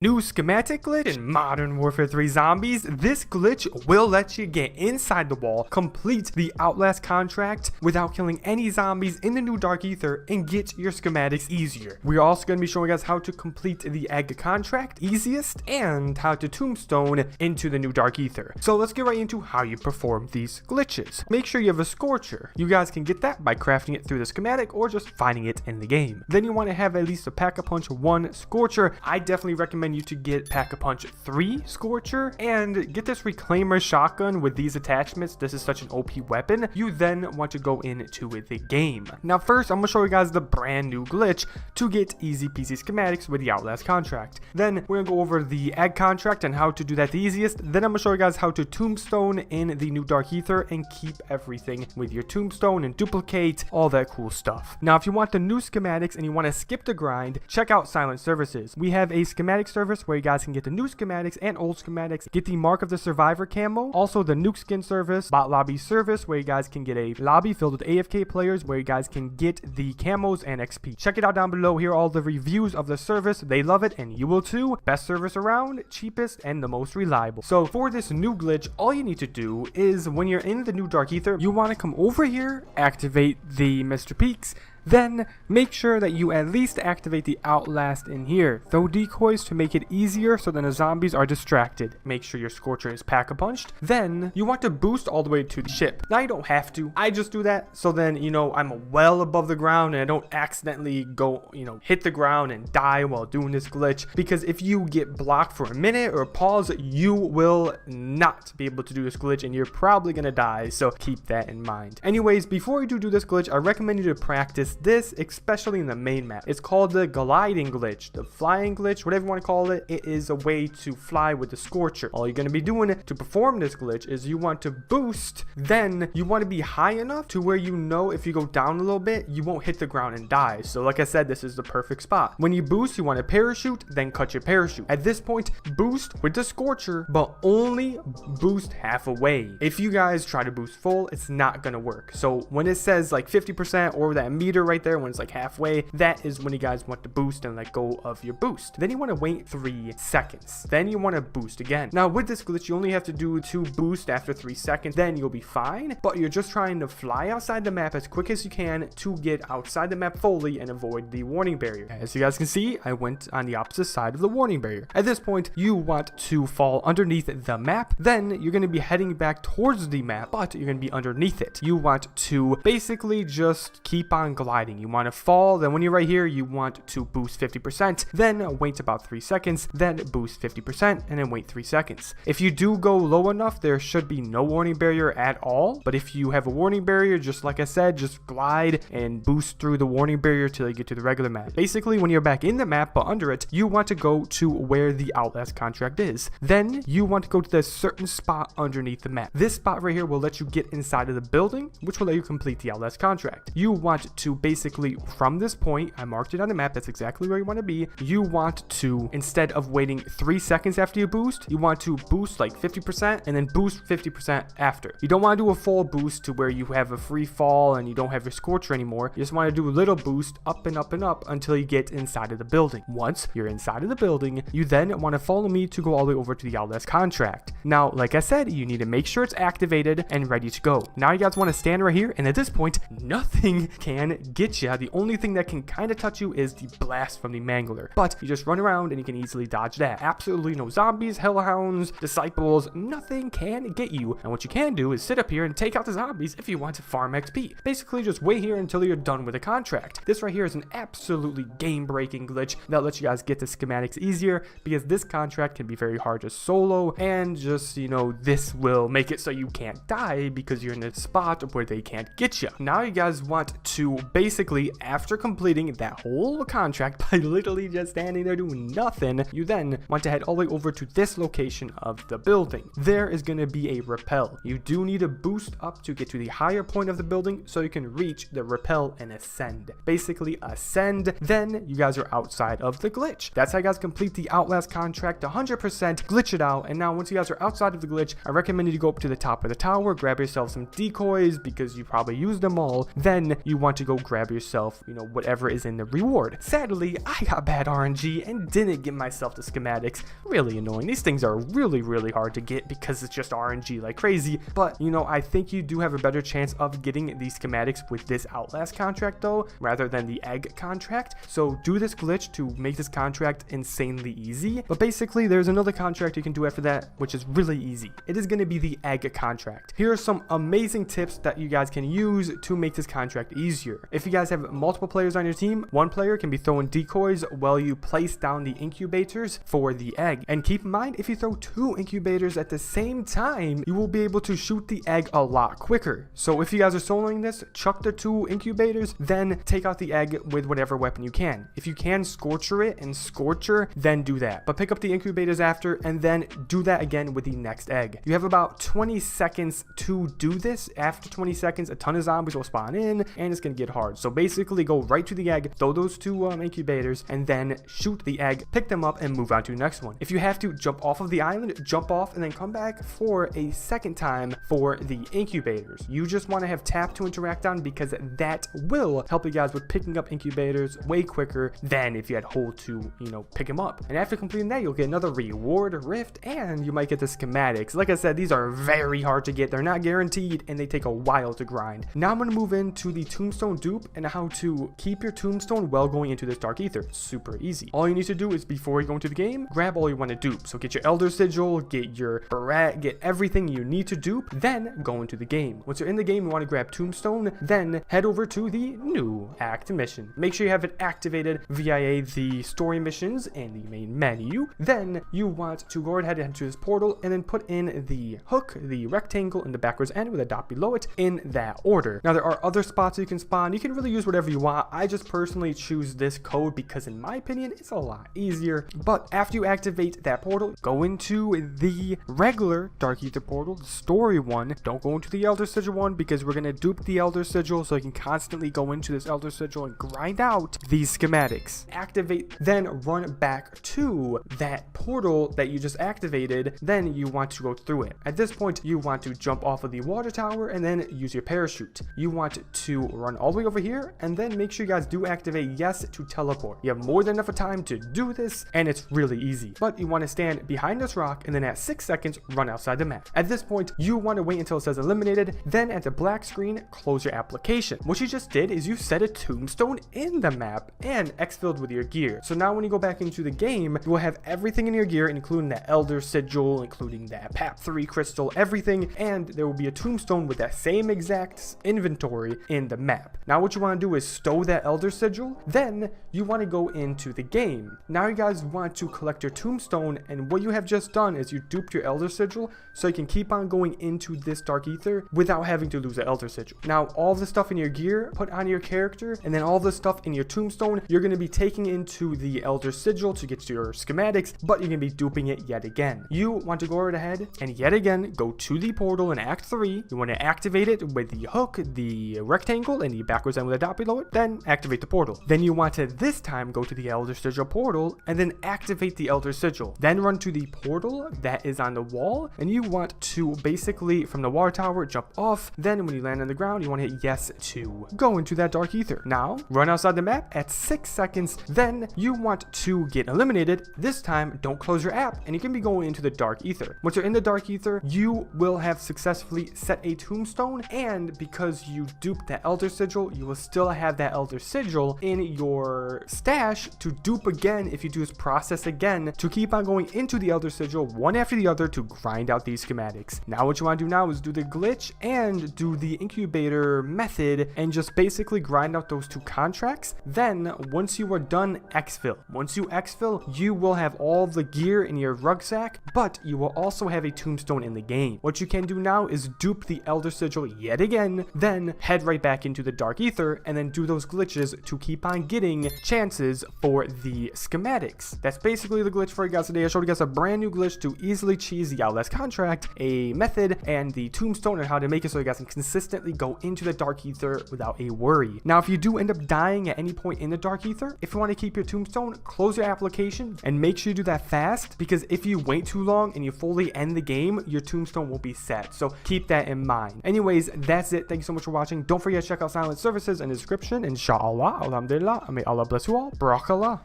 New schematic glitch in Modern Warfare 3 Zombies. This glitch will let you get inside the wall, complete the Outlast Contract without killing any zombies in the new Dark Aether, and get your schematics easier. We're also going to be showing us how to complete the Egg Contract easiest and how to Tombstone into the new Dark Aether. So let's get right into how you perform these glitches. Make sure you have a Scorcher. You guys can get that by crafting it through the schematic or just finding it in the game. Then you want to have at least a Pack-a-Punch 1 Scorcher. I definitely recommend you to get Pack-a-Punch 3 Scorcher and get this Reclaimer shotgun with these attachments. This is such an OP weapon. You then want to go into the game. Now first, I'm going to show you guys the brand new glitch to get easy peasy schematics with the Outlast Contract. Then we're going to go over the Egg Contract and how to do that the easiest. Then I'm going to show you guys how to Tombstone in the new Dark Aether and keep everything with your Tombstone and duplicate all that cool stuff. Now if you want the new schematics and you want to skip the grind, check out Silent Services. We have a schematic service where you guys can get the new schematics and old schematics, get the Mark of the Survivor camo, also the nuke skin service, bot lobby service where you guys can get a lobby filled with AFK players where you guys can get the camos and XP. Check it out down below. Here are all the reviews of the service. They love it and you will too. Best service around, cheapest, and the most reliable. So for this new glitch, all you need to do is when you're in the new Dark Aether, you want to come over here, activate the Mr. Peaks, then make sure that you at least activate the Outlast in here. Throw decoys to make it easier so that the zombies are distracted. Make sure your Scorcher is Pack-a-Punched. Then you want to boost all the way to the ship. Now you don't have to. I just do that so then, you know, I'm well above the ground and I don't accidentally go, you know, hit the ground and die while doing this glitch. Because if you get blocked for a minute or pause, you will not be able to do this glitch and you're probably gonna die. So keep that in mind. Anyways, before you do this glitch, I recommend you to practice this, especially in the main map. It's called the gliding glitch, the flying glitch, whatever you want to call it. It is a way to fly with the Scorcher. All you're going to be doing to perform this glitch is you want to boost, then you want to be high enough to where you know if you go down a little bit, you won't hit the ground and die. So like I said, this is the perfect spot. When you boost, you want to parachute, then cut your parachute. At this point, boost with the Scorcher, but only boost half away. If you guys try to boost full, it's not going to work. So when it says like 50% or that meter right there, when it's like halfway, that is when you guys want to boost and let go of your boost. Then you want to wait 3 seconds. Then you want to boost again. Now with this glitch, you only have to do 2 boosts after 3 seconds. Then you'll be fine, but you're just trying to fly outside the map as quick as you can to get outside the map fully and avoid the warning barrier. As you guys can see, I went on the opposite side of the warning barrier. At this point, you want to fall underneath the map. Then you're going to be heading back towards the map, but you're going to be underneath it. You want to basically just keep on gliding. You want to fall, then when you're right here, you want to boost 50%, then wait about 3 seconds, then boost 50%, and then wait 3 seconds. If you do go low enough, there should be no warning barrier at all, but if you have a warning barrier, just like I said, just glide and boost through the warning barrier till you get to the regular map. Basically, when you're back in the map, but under it, you want to go to where the Outlast Contract is. Then you want to go to this certain spot underneath the map. This spot right here will let you get inside of the building, which will let you complete the Outlast Contract. You want to basically from this point, I marked it on the map, that's exactly where you want to be. You want to, instead of waiting 3 seconds after you boost, you want to boost like 50% and then boost 50% after. You don't want to do a full boost to where you have a free fall and you don't have your Scorcher anymore. You just want to do a little boost up and up and up until you get inside of the building. Once you're inside of the building, you then want to follow me to go all the way over to the Outlast Contract. Now, like I said, you need to make sure it's activated and ready to go. Now you guys want to stand right here, and at this point, nothing can get you. The only thing that can kind of touch you is the blast from the Mangler, but you just run around and you can easily dodge that. Absolutely no zombies, hellhounds, disciples, nothing can get you. And what you can do is sit up here and take out the zombies if you want to farm XP. Basically just wait here until you're done with the contract. This right here is an absolutely game-breaking glitch that lets you guys get the schematics easier, because this contract can be very hard to solo, and just, you know, this will make it so you can't die because you're in a spot where they can't get you. Now you guys want to basically, after completing that whole contract by literally just standing there doing nothing, you then want to head all the way over to this location of the building. There is going to be a rappel. You do need to boost up to get to the higher point of the building so you can reach the rappel and ascend. Basically ascend, then you guys are outside of the glitch. That's how you guys complete the Outlast Contract 100%, glitch it out. And now once you guys are outside of the glitch, I recommend you to go up to the top of the tower, grab yourself some decoys because you probably used them all. Then you want to go grab yourself, whatever is in the reward. Sadly, I got bad RNG and didn't get myself the schematics. Really annoying. These things are really, really hard to get because it's just RNG like crazy. But, I think you do have a better chance of getting these schematics with this Outlast contract though, rather than the egg contract. So do this glitch to make this contract insanely easy. But basically, there's another contract you can do after that, which is really easy. It is going to be the egg contract. Here are some amazing tips that you guys can use to make this contract easier. If you guys have multiple players on your team, one player can be throwing decoys while you place down the incubators for the egg. And keep in mind, if you throw 2 incubators at the same time, you will be able to shoot the egg a lot quicker. So if you guys are soloing this, chuck the 2 incubators, then take out the egg with whatever weapon you can. If you can Scorcher it and Scorcher, then do that. But pick up the incubators after and then do that again with the next egg. You have about 20 seconds to do this. After 20 seconds, a ton of zombies will spawn in and it's gonna get hard. So basically go right to the egg, throw those 2 incubators, and then shoot the egg, pick them up, and move on to the next one. If you have to jump off of the island, jump off and then come back for a second time for the incubators. You just want to have tap to interact on because that will help you guys with picking up incubators way quicker than if you had hold to, pick them up. And after completing that, you'll get another reward rift and you might get the schematics. Like I said, these are very hard to get. They're not guaranteed and they take a while to grind. Now I'm going to move into the Tombstone Dupe and how to keep your tombstone while going into this dark ether. Super easy. All you need to do is before you go into the game, grab all you want to dupe. So get your Elder Sigil, get your Barat, get everything you need to dupe, then go into the game. Once you're in the game, you want to grab Tombstone, then head over to the new act mission. Make sure you have it activated via the story missions and the main menu. Then you want to go ahead and head to this portal and then put in the hook, the rectangle, and the backwards end with a dot below it in that order. Now there are other spots you can spawn. You can really use whatever you want. I just personally choose this code because in my opinion, it's a lot easier. But after you activate that portal, go into the regular Dark Ether portal, the story one. Don't go into the Elder Sigil one because we're going to dupe the Elder Sigil so you can constantly go into this Elder Sigil and grind out these schematics. Activate, then run back to that portal that you just activated. Then you want to go through it. At this point, you want to jump off of the water tower and then use your parachute. You want to run all the way over here and then make sure you guys do activate yes to teleport. You have more than enough time to do this and it's really easy. But you want to stand behind this rock and then at 6 seconds, run outside the map. At this point, you want to wait until it says eliminated. Then at the black screen, close your application. What you just did is you set a tombstone in the map and exfilled with your gear. So now when you go back into the game, you will have everything in your gear, including that Elder Sigil, including that PAP3 crystal, everything, and there will be a tombstone with that same exact inventory in the map. Now what you want to do is stow that Elder Sigil, then you want to go into the game. Now you guys want to collect your tombstone, and what you have just done is you duped your Elder Sigil so you can keep on going into this Dark Ether without having to lose the Elder Sigil. Now all the stuff in your gear, put on your character, and then all the stuff in your tombstone, you're going to be taking into the Elder Sigil to get to your schematics, but you're going to be duping it yet again. You want to go right ahead and yet again go to the portal in Act 3. You want to activate it with the hook, the rectangle, and the backwards end with a dot below it, then activate the portal. Then you want to this time go to the Elder Sigil portal and then activate the Elder Sigil. Then run to the portal that is on the wall, and you want to basically from the water tower jump off. Then when you land on the ground, you want to hit yes to go into that Dark Ether. Now run outside the map at 6 seconds. Then you want to get eliminated. This time don't close your app and you can be going into the Dark Ether. Once you're in the Dark Ether, you will have successfully set a tombstone, and because you duped that Elder Sigil, you will still have that Elder Sigil in your stash to dupe again if you do this process again to keep on going into the Elder Sigil one after the other to grind out these schematics. Now what you want to do now is do the glitch and do the incubator method and just basically grind out those 2 contracts. Then once you are done, exfil. Once you exfil, you will have all the gear in your rucksack, but you will also have a tombstone in the game. What you can do now is dupe the Elder Sigil yet again, then head right back into the Dark Ether and then do those glitches to keep on getting chances for the schematics. That's basically the glitch for you guys today. I showed you guys a brand new glitch to easily cheese the Outlast Contract, a method, and the tombstone, and how to make it so you guys can consistently go into the Dark Ether without a worry. Now if you do end up dying at any point in the Dark Ether, if you want to keep your tombstone, close your application and make sure you do that fast, because if you wait too long and you fully end the game, your tombstone won't be set. So keep that in mind. Anyways, that's it. Thank you so much for watching. Don't forget to check out Silent Server services in the description. Inshallah, alhamdulillah, may Allah bless you all. Barakallah.